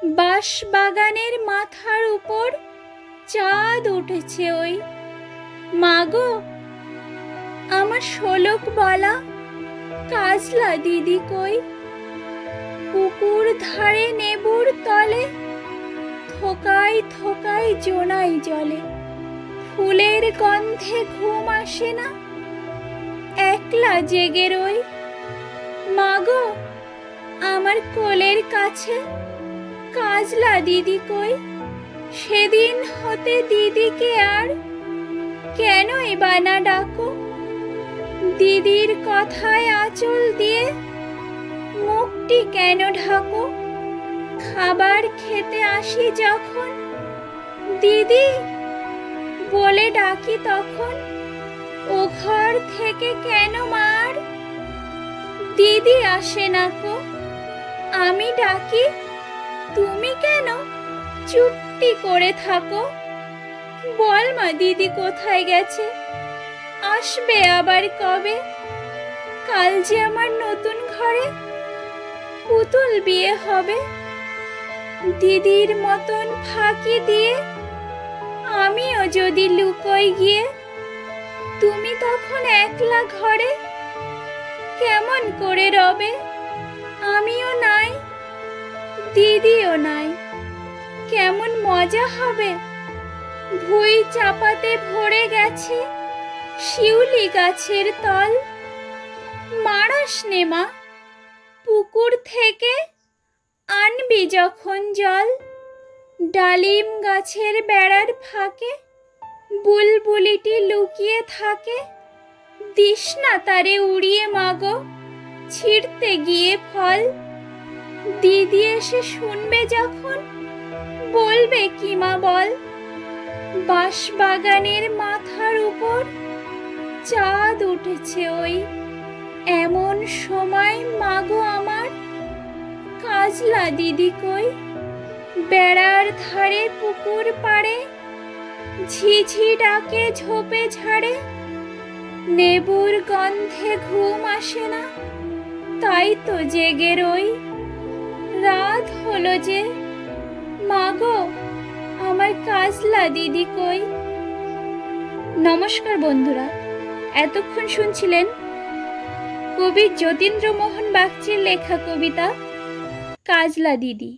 বাঁশ বাগানের মাথার উপর চাঁদ উঠেছে ওই। মাগো, আমার শোলক বলা কাজলা দিদি কই? পুকুর ধারে নেবুর তলে থোকায় থোকায় জোনাই জলে। ফুলের গন্ধে ঘুম আসে না, একলা জেগে রই। মাগো, আমার কোলের কাছে কাজলা দিদি কই? সেদিন হতে দিদিকে আর কেনই বা না ডাকো? দিদির কথায় আঁচল দিয়ে মুখটি কেন ঢাকো? খাবার খেতে আসি যখন দিদি বলে ডাকি তখন ও ঘর থেকে কেন মার? দিদি আসে না কো, আমি ডাকি তুমি কেন চুপটি করে থাকো? বল মা, দিদি কোথায় গেছে? আসবে আবার কবে? কাল যে আমার নতুন ঘরে পুতুল বিয়ে হবে। দিদির মতন ফাঁকি দিয়ে আমিও যদি লুকোই গিয়ে, তুমি তখন একলা ঘরে কেমন করে রবে? আমিও নাই, দিদিও নাই, কেমন মজা হবে। ভুঁই চাপাতে ভরে গেছে শিউলি গাছের তল। মারাস নে মা, পুকুর থেকে আনবি যখন জল। ডালিম গাছের বেড়ার ফাঁকে বুলবুলিটি লুকিয়ে থাকে। দিস না তারে উড়িয়ে মাগো, ছিঁড়তে গিয়ে ফল। দিদি এসে শুনবে যখন বলবে কি মা বল? বাঁশ বাগানের মাথার উপর চাঁদ উঠেছে ওই। এমন সময় মাগো আমার কাজলা দিদি কই? বেড়ার ধারে পুকুর পাড়ে ঝিঝি ডাকে ঝোপে ঝাড়ে। নেবুর গন্ধে ঘুম আসে না, তাই তো জেগে রই। রাত হলো যে, মাগো আমার কাজলা দিদি কই? নমস্কার বন্ধুরা, এতক্ষণ শুনছিলেন কবি যতীন্দ্রমোহন বাগচির লেখা কবিতা কাজলা দিদি।